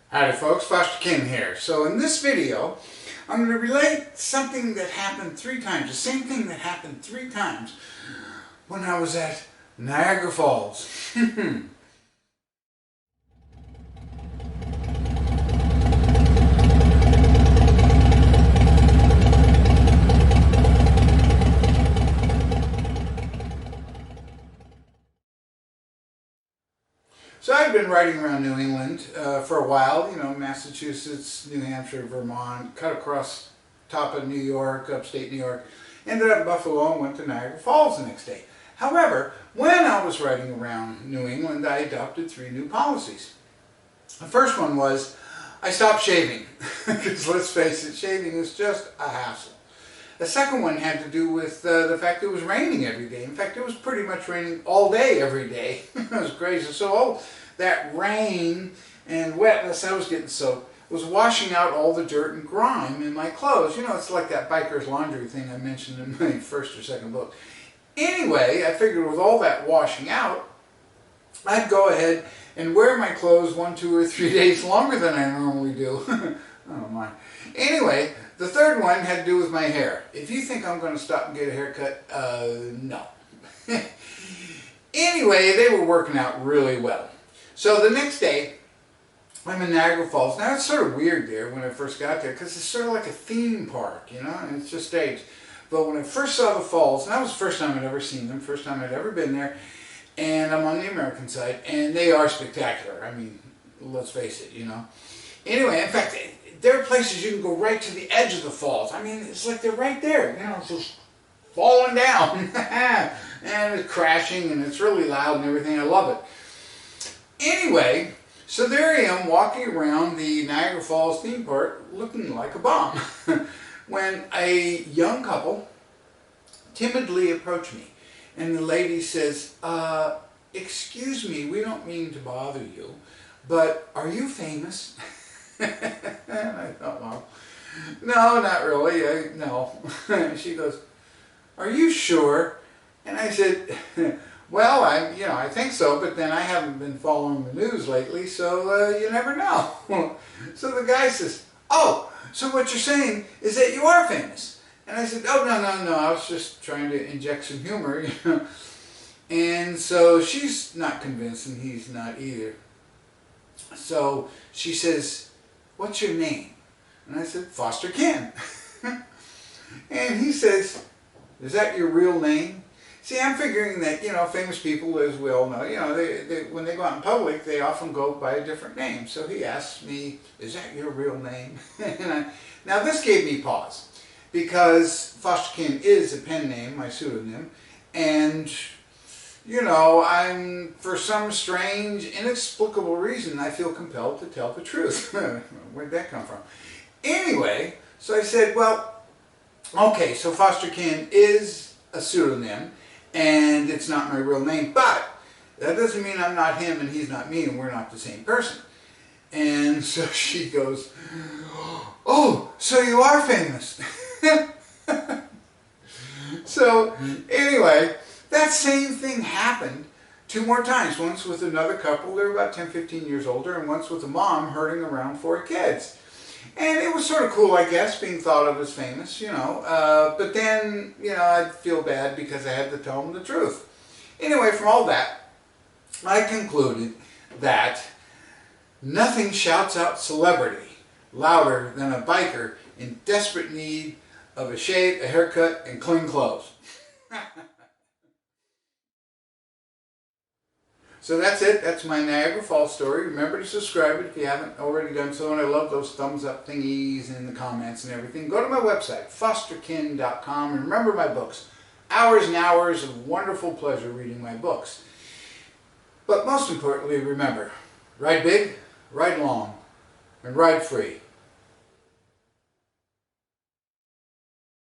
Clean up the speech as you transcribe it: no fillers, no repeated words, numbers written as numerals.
Howdy folks, Foster Kinn here. So in this video, I'm going to relate something that happened 3 times, the same thing that happened 3 times when I was at Niagara Falls. So I've been riding around New England for a while, you know, Massachusetts, New Hampshire, Vermont, cut across top of New York, upstate New York, ended up in Buffalo and went to Niagara Falls the next day. However, when I was riding around New England, I adopted 3 new policies. The first one was I stopped shaving, because let's face it, shaving is just a hassle. The second one had to do with the fact it was raining every day. In fact, it was pretty much raining all day, every day. It was crazy. So all that rain and wetness, I was getting soaked, was washing out all the dirt and grime in my clothes. You know, it's like that biker's laundry thing I mentioned in my first or second book. Anyway, I figured with all that washing out, I'd go ahead and wear my clothes 1, 2, or 3 days longer than I normally do. Oh my. Anyway, the third one had to do with my hair. If you think I'm going to stop and get a haircut, no. Anyway, they were working out really well. So the next day, I'm in Niagara Falls. Now, it's sort of weird there when I first got there because it's sort of like a theme park, you know, and it's just staged. But when I first saw the falls, and that was the first time I'd ever seen them, first time I'd ever been there, and I'm on the American side, and they are spectacular. I mean, let's face it, you know. Anyway, in fact, there are places you can go right to the edge of the falls. I mean, it's like they're right there, you know, it's just falling down. And it's crashing, and it's really loud and everything. I love it. Anyway, so there I am walking around the Niagara Falls theme park looking like a bomb when a young couple timidly approached me. And the lady says, excuse me, we don't mean to bother you, but are you famous? And I thought, well, no, not really, no. She goes, are you sure? And I said, well, I think so, but then I haven't been following the news lately, so you never know. So the guy says, oh, so what you're saying is that you are famous. And I said, oh, no, I was just trying to inject some humor, you know. And so she's not convinced, and he's not either. So she says, what's your name? And I said, Foster Kinn. And he says, is that your real name? See, I'm figuring that, you know, famous people, as we all know, you know, when they go out in public, they often go by a different name. So he asked me, is that your real name? Now, this gave me pause, because Foster Kinn is a pen name, my pseudonym, and, you know, for some strange, inexplicable reason, I feel compelled to tell the truth. Where'd that come from? Anyway, so I said, well, okay, so Foster Kinn is a pseudonym, and it's not my real name, but that doesn't mean I'm not him and he's not me and we're not the same person. And so she goes, oh, so you are famous. So anyway, that same thing happened 2 more times. Once with another couple, they were about 10, 15 years older, and once with a mom herding around 4 kids. And it was sort of cool, I guess, being thought of as famous, you know. But then, you know, I'd feel bad because I had to tell them the truth. Anyway, from all that, I concluded that nothing shouts out celebrity louder than a biker in desperate need of a shave, a haircut, and clean clothes. So that's it. That's my Niagara Falls story. Remember to subscribe if you haven't already done so. And I love those thumbs up thingies in the comments and everything. Go to my website, fosterkinn.com, and remember my books. Hours and hours of wonderful pleasure reading my books. But most importantly, remember, ride big, ride long, and ride free.